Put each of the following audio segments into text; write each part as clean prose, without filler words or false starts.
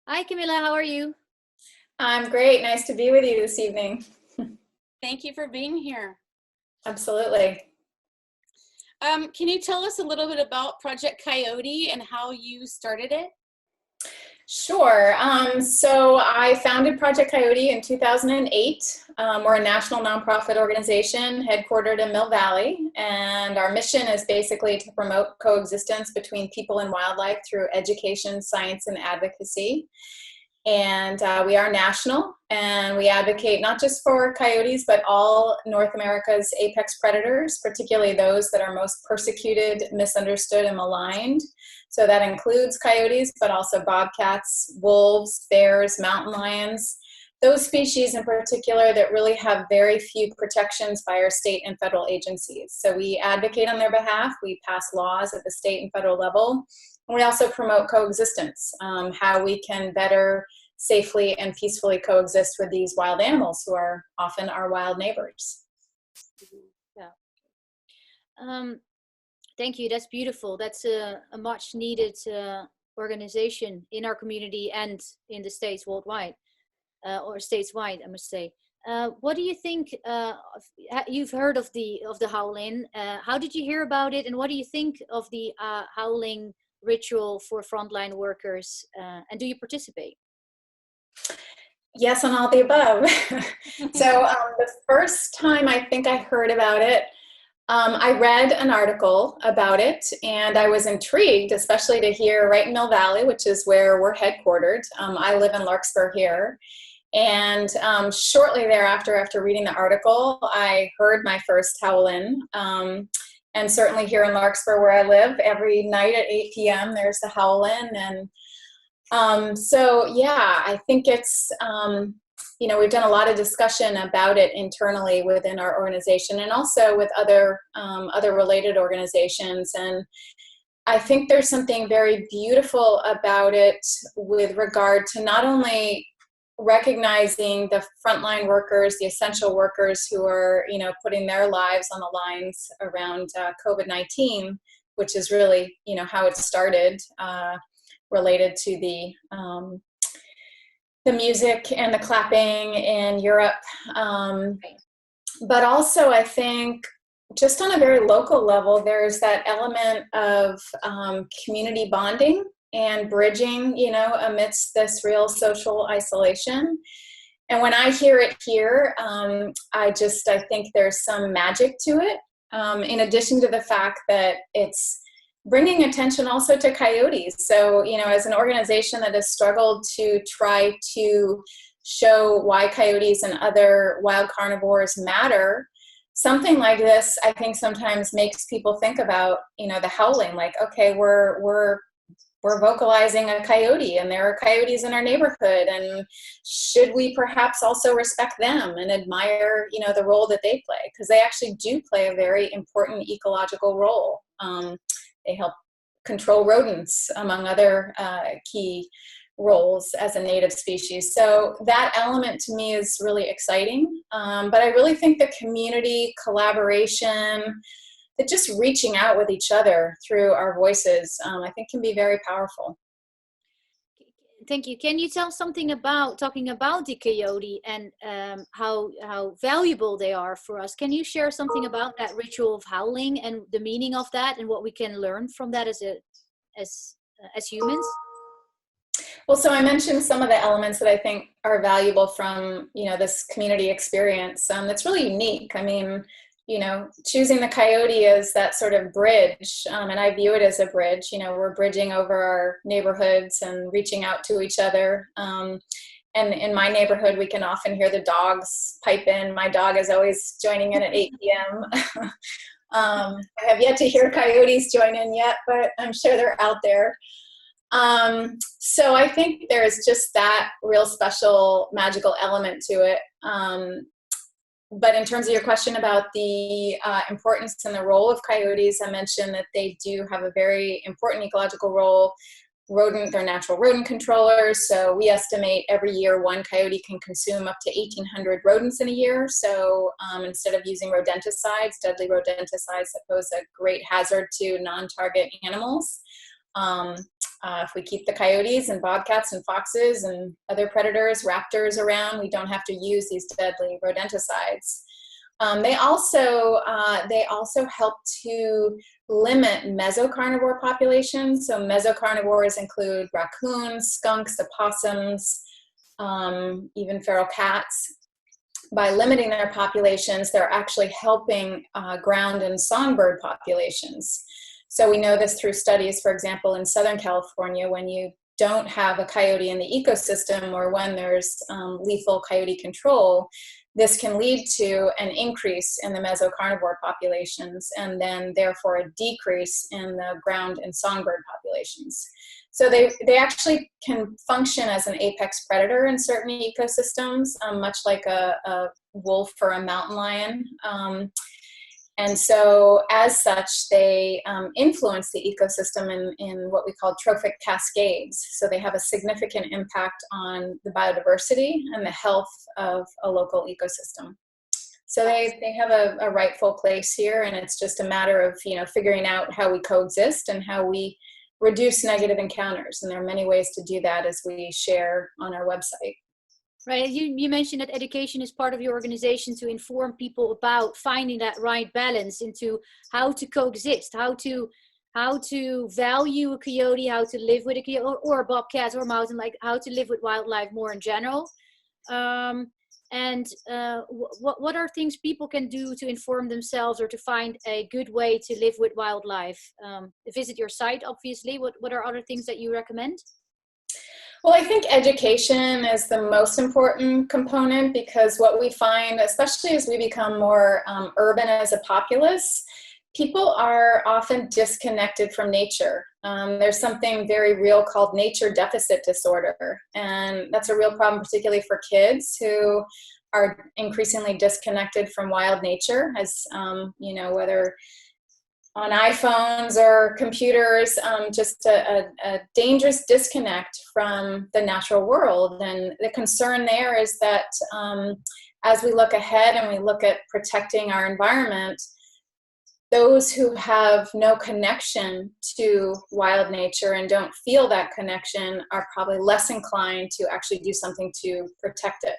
Hi, Camilla. How are you? I'm great. Nice to be with you this evening. Thank you for being here. Absolutely. Can you tell us a little bit about Project Coyote and how you started it? Sure. So I founded Project Coyote in 2008. We're a national nonprofit organization headquartered in Mill Valley, and our mission is basically to promote coexistence between people and wildlife through education, science, and advocacy. And we are national, and we advocate not just for coyotes, but all North America's apex predators, particularly those that are most persecuted, misunderstood, and maligned. So that includes coyotes, but also bobcats, wolves, bears, mountain lions, those species in particular that really have very few protections by our state and federal agencies. So we advocate on their behalf. We pass laws at the state and federal level. And we also promote coexistence, how we can better safely and peacefully coexist with these wild animals who are often our wild neighbors. Yeah. Thank you. That's beautiful. That's a much needed organization in our community and in the states worldwide, or stateswide, I must say. What do you think? You've heard of the Howl In. How did you hear about it, and what do you think of the howling ritual for frontline workers? And do you participate? Yes, on all the above. So the first time I think I heard about it, I read an article about it, and I was intrigued, especially to hear right in Mill Valley, which is where we're headquartered. I live in Larkspur here. And shortly thereafter, after reading the article, I heard my first Howl In. And certainly here in Larkspur, where I live, every night at 8 p.m., there's the Howl In. And so, yeah, I think it's, we've done a lot of discussion about it internally within our organization and also with other related organizations. And I think there's something very beautiful about it with regard to not only recognizing the frontline workers, the essential workers who are, putting their lives on the lines around COVID-19, which is really, how it started, related to the music and the clapping in Europe. But also, I think, just on a very local level, there's that element of community bonding and bridging, amidst this real social isolation. And when I hear it here, I think there's some magic to it, in addition to the fact that it's bringing attention also to coyotes. So, as an organization that has struggled to try to show why coyotes and other wild carnivores matter, something like this, I think, sometimes makes people think about, the howling, like, okay, we're vocalizing a coyote, and there are coyotes in our neighborhood, and should we perhaps also respect them and admire, the role that they play? Because they actually do play a very important ecological role. They help control rodents, among other key roles as a native species. So that element to me is really exciting. But I really think the community collaboration, that just reaching out with each other through our voices, I think can be very powerful. Thank you. Can you tell something about talking about the coyote and how valuable they are for us? Can you share something about that ritual of howling and the meaning of that and what we can learn from that as humans? Well, so I mentioned some of the elements that I think are valuable from, this community experience. That's really unique. I mean, choosing the coyote as that sort of bridge, and I view it as a bridge. We're bridging over our neighborhoods and reaching out to each other. And in my neighborhood, we can often hear the dogs pipe in. My dog is always joining in at 8 p.m. I have yet to hear coyotes join in yet, but I'm sure they're out there. So I think there's just that real special magical element to it. But in terms of your question about the importance and the role of coyotes, I mentioned that they do have a very important ecological role. They're natural rodent controllers. So we estimate every year one coyote can consume up to 1,800 rodents in a year. So instead of using rodenticides, deadly rodenticides that pose a great hazard to non-target animals, If we keep the coyotes and bobcats and foxes and other predators, raptors around, we don't have to use these deadly rodenticides. They also help to limit mesocarnivore populations. So mesocarnivores include raccoons, skunks, opossums, even feral cats. By limiting their populations, they're actually helping ground and songbird populations. So we know this through studies, for example, in Southern California, when you don't have a coyote in the ecosystem, or when there's lethal coyote control, this can lead to an increase in the mesocarnivore populations, and then therefore a decrease in the ground and songbird populations. So they actually can function as an apex predator in certain ecosystems, much like a wolf or a mountain lion. And so as such, they influence the ecosystem in what we call trophic cascades. So they have a significant impact on the biodiversity and the health of a local ecosystem. So they have a rightful place here, and it's just a matter of, figuring out how we coexist and how we reduce negative encounters. And there are many ways to do that, as we share on our website. Right. You mentioned that education is part of your organization to inform people about finding that right balance into how to coexist, how to value a coyote, how to live with a coyote or a bobcat or a mountain, like how to live with wildlife more in general. What are things people can do to inform themselves or to find a good way to live with wildlife? Visit your site, obviously. What are other things that you recommend? Well, I think education is the most important component, because what we find, especially as we become more urban as a populace, people are often disconnected from nature. There's something very real called nature deficit disorder, and that's a real problem, particularly for kids who are increasingly disconnected from wild nature, as whether on iPhones or computers, just a dangerous disconnect from the natural world. And the concern there is that as we look ahead and we look at protecting our environment, those who have no connection to wild nature and don't feel that connection are probably less inclined to actually do something to protect it.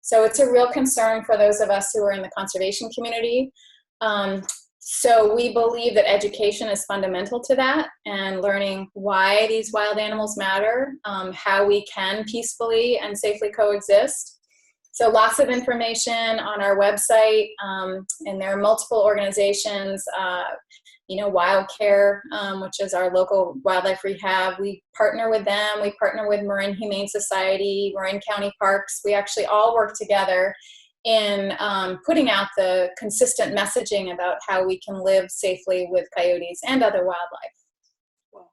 So it's a real concern for those of us who are in the conservation community. So we believe that education is fundamental to that, and learning why these wild animals matter, how we can peacefully and safely coexist. So lots of information on our website, and there are multiple organizations, Wild Care, which is our local wildlife rehab. We partner with them. We partner with Marin Humane Society, Marin County Parks. We actually all work together in putting out the consistent messaging about how we can live safely with coyotes and other wildlife. Wow,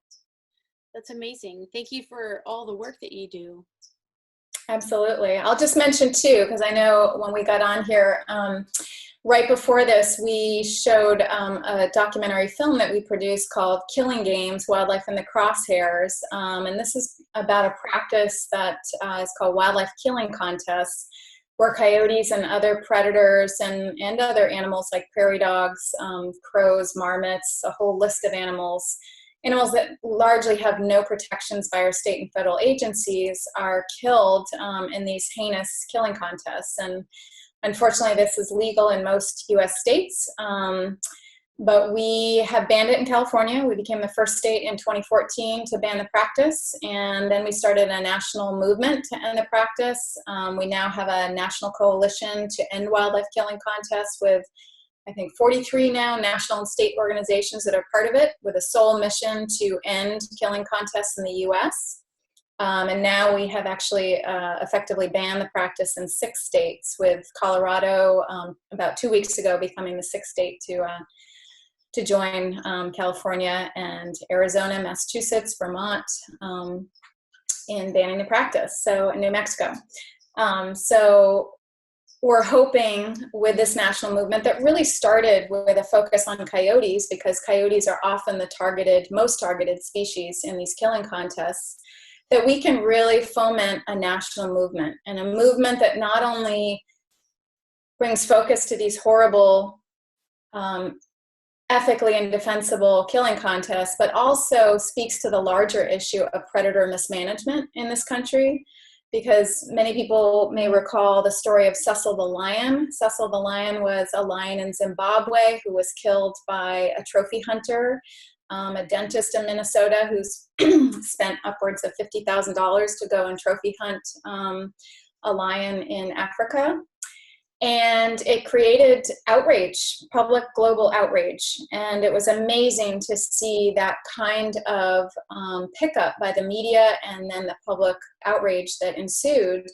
that's amazing. Thank you for all the work that you do. Absolutely. I'll just mention too, because I know when we got on here, right before this, we showed a documentary film that we produced called Killing Games, Wildlife in the Crosshairs. And this is about a practice that is called wildlife killing contests, where coyotes and other predators and other animals like prairie dogs, crows, marmots, a whole list of animals that largely have no protections by our state and federal agencies, are killed in these heinous killing contests. And unfortunately, this is legal in most U.S. states, but we have banned it in California. We became the first state in 2014 to ban the practice, and then we started a national movement to end the practice. We now have a national coalition to end wildlife killing contests with, I think, 43 now national and state organizations that are part of it, with a sole mission to end killing contests in the U.S. And now we have actually effectively banned the practice in 6 states, with Colorado about 2 weeks ago becoming the 6th state to join California, and Arizona, Massachusetts, Vermont in banning the practice, so New Mexico. So we're hoping with this national movement that really started with a focus on coyotes, because coyotes are often the most targeted species in these killing contests, that we can really foment a national movement, and a movement that not only brings focus to these horrible ethically indefensible killing contests, but also speaks to the larger issue of predator mismanagement in this country. Because many people may recall the story of Cecil the lion. Cecil the lion was a lion in Zimbabwe who was killed by a trophy hunter, a dentist in Minnesota who's spent upwards of $50,000 to go and trophy hunt a lion in Africa. And it created outrage, public global outrage. And it was amazing to see that kind of pickup by the media and then the public outrage that ensued.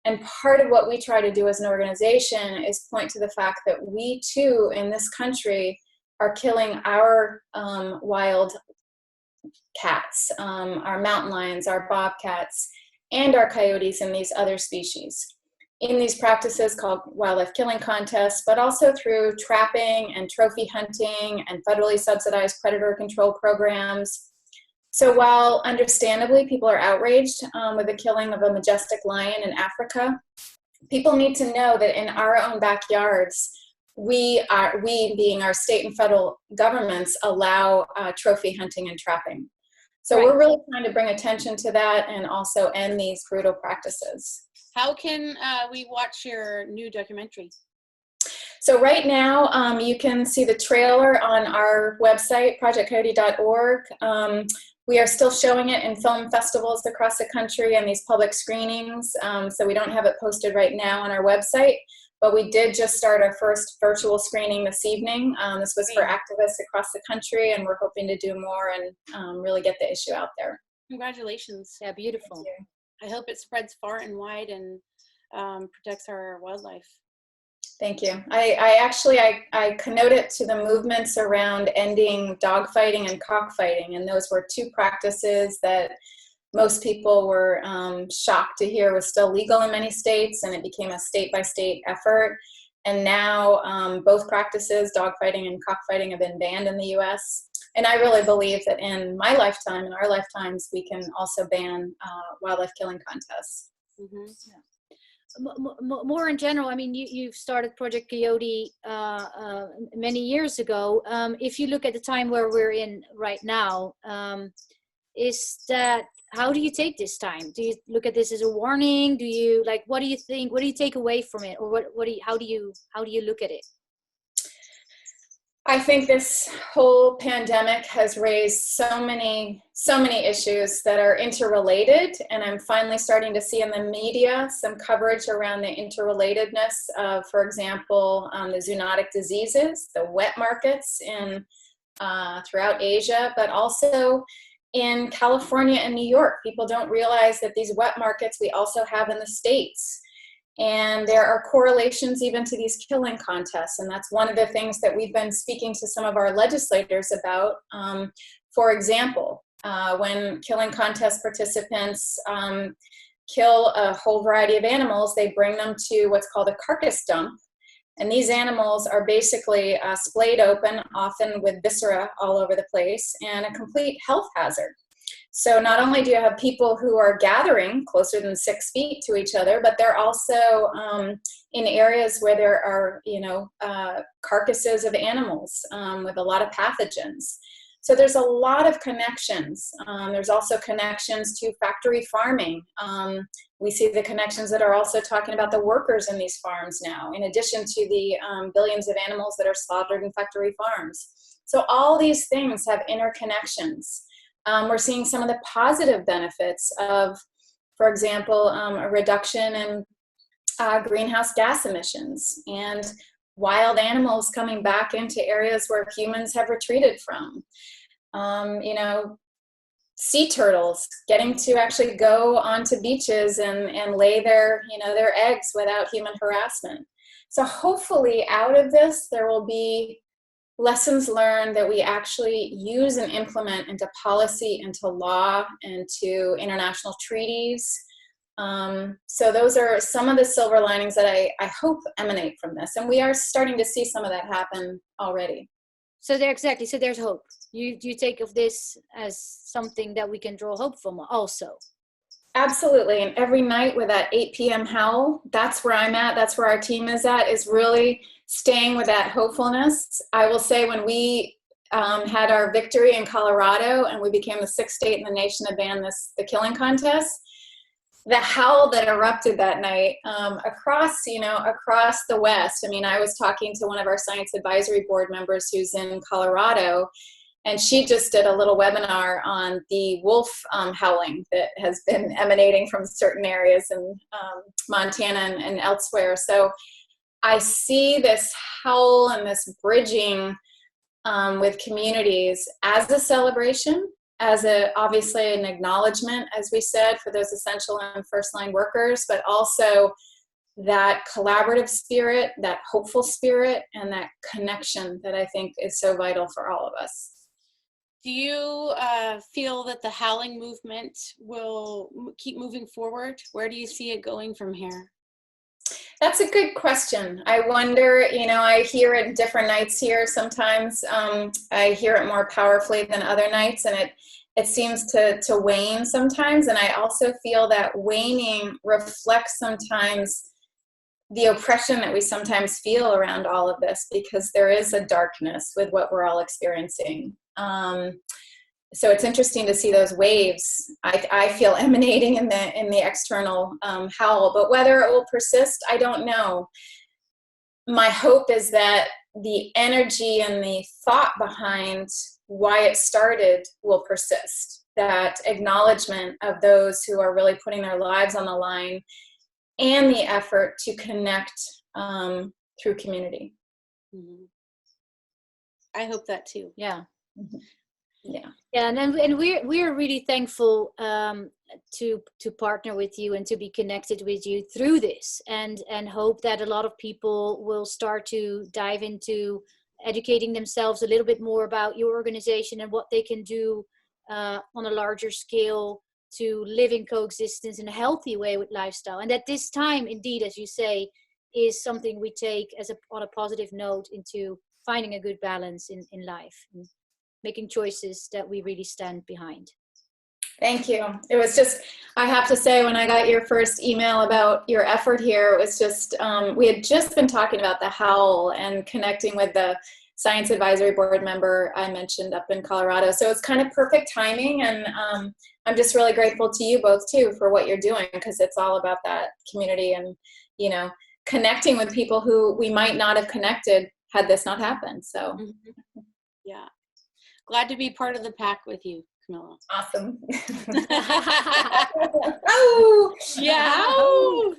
And part of what we try to do as an organization is point to the fact that we too in this country are killing our wild cats, our mountain lions, our bobcats, and our coyotes and these other species in these practices called wildlife killing contests, but also through trapping and trophy hunting and federally subsidized predator control programs. So while understandably people are outraged with the killing of a majestic lion in Africa, people need to know that in our own backyards, we being our state and federal governments, allow trophy hunting and trapping. So we're really trying to bring attention to that and also end these brutal practices. How can we watch your new documentary? So right now, you can see the trailer on our website, projectcoyote.org. We are still showing it in film festivals across the country and these public screenings. So we don't have it posted right now on our website, but we did just start our first virtual screening this evening. This was for activists across the country, and we're hoping to do more and really get the issue out there. Congratulations. Yeah, beautiful. I hope it spreads far and wide and protects our wildlife. Thank you. I connote it to the movements around ending dogfighting and cockfighting, and those were two practices that most people were shocked to hear was still legal in many states, and it became a state-by-state effort. And now both practices, dogfighting and cockfighting, have been banned in the U.S. And I really believe that in my lifetime, in our lifetimes, we can also ban wildlife killing contests. Mm-hmm. Yeah. More in general, I mean, you've started Project Coyote many years ago. If you look at the time where we're in right now, how do you take this time? Do you look at this as a warning? Do you what do you think? What do you take away from it, or how do you look at it? I think this whole pandemic has raised so many issues that are interrelated, and I'm finally starting to see in the media some coverage around the interrelatedness of, for example, the zoonotic diseases, the wet markets in throughout Asia, but also in California and New York. People don't realize that these wet markets we also have in the States. And there are correlations even to these killing contests. And that's one of the things that we've been speaking to some of our legislators about. For example, when killing contest participants kill a whole variety of animals, they bring them to what's called a carcass dump. And these animals are basically splayed open, often with viscera all over the place, and a complete health hazard. So not only do you have people who are gathering closer than 6 feet to each other, but they're also in areas where there are, carcasses of animals with a lot of pathogens. So there's a lot of connections. There's also connections to factory farming. We see the connections that are also talking about the workers in these farms now, in addition to the billions of animals that are slaughtered in factory farms. So all these things have interconnections. We're seeing some of the positive benefits of, for example, a reduction in greenhouse gas emissions and wild animals coming back into areas where humans have retreated from. Sea turtles getting to actually go onto beaches and lay their eggs without human harassment. So hopefully out of this, there will be lessons learned that we actually use and implement into policy, into law, into international treaties. So those are some of the silver linings that I hope emanate from this. And we are starting to see some of that happen already. So there's hope. You take of this as something that we can draw hope from also. Absolutely. And every night with that 8 p.m. howl, that's where I'm at. That's where our team is at, is really staying with that hopefulness. I will say when we had our victory in Colorado and we became the 6th state in the nation to ban the killing contest, the howl that erupted that night across the West. I mean, I was talking to one of our science advisory board members who's in Colorado, and she just did a little webinar on the wolf howling that has been emanating from certain areas in Montana and elsewhere. So I see this howl and this bridging with communities as a celebration, as obviously an acknowledgement, as we said, for those essential and first line workers, but also that collaborative spirit, that hopeful spirit, and that connection that I think is so vital for all of us. Do you feel that the howling movement will keep moving forward? Where do you see it going from here? That's a good question. I wonder, I hear it different nights here. Sometimes I hear it more powerfully than other nights, and it seems to wane sometimes. And I also feel that waning reflects sometimes the oppression that we sometimes feel around all of this, because there is a darkness with what we're all experiencing. So it's interesting to see those waves, I feel, emanating in the external howl, but whether it will persist, I don't know. My hope is that the energy and the thought behind why it started will persist, that acknowledgement of those who are really putting their lives on the line, and the effort to connect through community. Mm-hmm. I hope that too. Yeah. Mm-hmm. Yeah. Yeah, and we're really thankful to partner with you and to be connected with you through this, and hope that a lot of people will start to dive into educating themselves a little bit more about your organization and what they can do on a larger scale to live in coexistence in a healthy way with lifestyle. And that this time, indeed, as you say, is something we take on a positive note into finding a good balance in life, and making choices that we really stand behind. Thank you. It was just, I have to say, when I got your first email about your effort here, it was just, we had just been talking about the howl and connecting with the science advisory board member I mentioned up in Colorado. So it's kind of perfect timing, and I'm just really grateful to you both too for what you're doing, because it's all about that community and, connecting with people who we might not have connected had this not happened. So mm-hmm. Yeah. Glad to be part of the pack with you, Camilla. Awesome. Oh, yeah. Oh.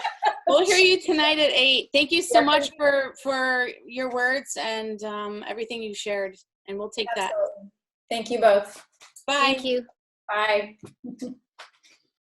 We'll hear you tonight at 8. Thank you so much for your words and everything you shared. And we'll take that. Thank you both. Bye. Thank you. Bye.